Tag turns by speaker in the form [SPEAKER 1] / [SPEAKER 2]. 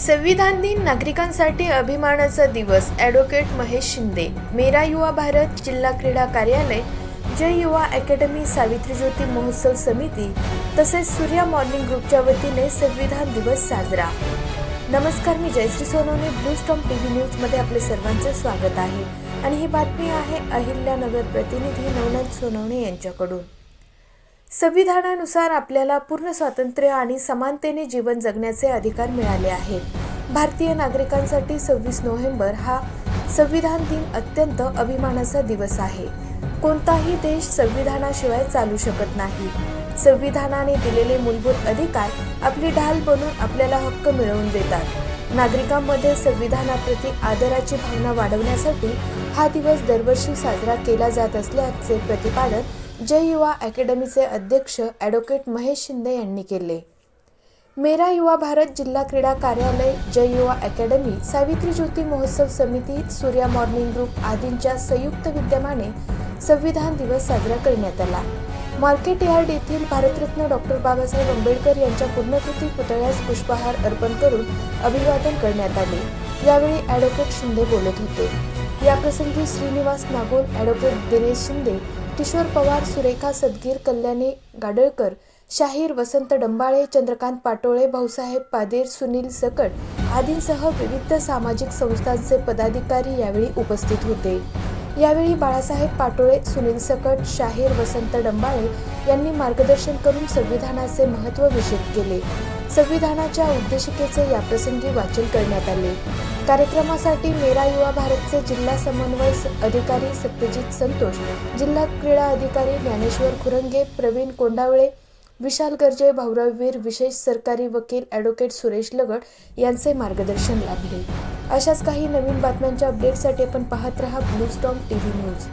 [SPEAKER 1] संविधान दिन नागरिकांसाठी अभिमानाचा दिवस. ॲडव्होकेट महेश शिंदे. मेरा युवा भारत जिल्हा क्रीडा कार्यालय, जय युवा अकॅडमी, सावित्री ज्योती महोत्सव समिती तसेच सूर्या मॉर्निंग ग्रुपच्या वतीने संविधान दिवस साजरा. नमस्कार, मी Jayashree Sonawane. Blue Storm TV न्यूजमध्ये आपले सर्वांचे स्वागत आहे आणि ही बातमी आहे अहिल्यानगर प्रतिनिधी नवनाथ सोनवणे यांच्याकडून. संविधानानुसार आपल्याला पूर्ण स्वातंत्र्य आणि समानतेने जीवन जगण्याचे अधिकार मिळाले आहेत. भारतीय नागरिकांसाठी 26 नोव्हेंबर हा संविधान दिन अत्यंत अभिमानाचा दिवस आहे. कोणताही देश संविधानाशिवाय चालू शकत नाही. संविधानाने दिलेले मूलभूत अधिकार आपली ढाल बनून आपल्याला हक्क मिळवून देतात. नागरिकांमध्ये संविधानाप्रती आदराची भावना वाढवण्यासाठी हा दिवस दरवर्षी साजरा केला जात असल्याचे प्रतिपादन जय युवा अकॅडमीचे अध्यक्ष ॲडव्होकेट महेश शिंदे यांनी केले. मेरा युवा भारत जिल्हा क्रीडा कार्यालय, जय युवा अकॅडमी, सावित्री ज्योती महोत्सव समिती, सूर्या मॉर्निंग ग्रुप आदींच्या संयुक्त विद्यमाने संविधान दिवस साजरा करण्यात आला. मार्केट यार्ड येथील भारतरत्न डॉक्टर बाबासाहेब आंबेडकर यांच्या पूर्णकृती पुतळ्यास पुष्पहार अर्पण करून अभिवादन करण्यात आले. यावेळी ॲडव्होकेट शिंदे बोलत होते. याप्रसंगी श्रीनिवास नागोल, ॲडव्होकेट दिनेश शिंदे, किशोर पवार, सुरेखा सदगीर, कल्याणी गाडळकर, शाहीर वसंत डंबाळे, चंद्रकांत पाटोळे, भाऊसाहेब पादेर, सुनील सकट आदींसह विविध सामाजिक संस्थांचे पदाधिकारी यावेळी उपस्थित होते. यावेळी बाळासाहेब पाटोळे, सुनील सकट, शाहीर वसंत डंबाळे यांनी मार्गदर्शन करून संविधानाचे महत्त्व विशद केले. संविधानाच्या उद्देशिकेचे याप्रसंगी वाचन करण्यात आले. कार्यक्रमासाठी मेरा युवा भारतचे जिल्हा समन्वय अधिकारी सत्यजित संतोष, जिल्हा क्रीडा अधिकारी ज्ञानेश्वर खुरंगे, प्रवीण कोंडावळे, विशाल गर्जे, भाऊराव वीर, विशेष सरकारी वकील ॲडव्होकेट सुरेश लगड यांचे मार्गदर्शन लाभले. अशाच काही नवीन बातम्यांच्या अपडेटसाठी आपण पाहत रहा ब्लू स्टॉर्म टीव्ही न्यूज.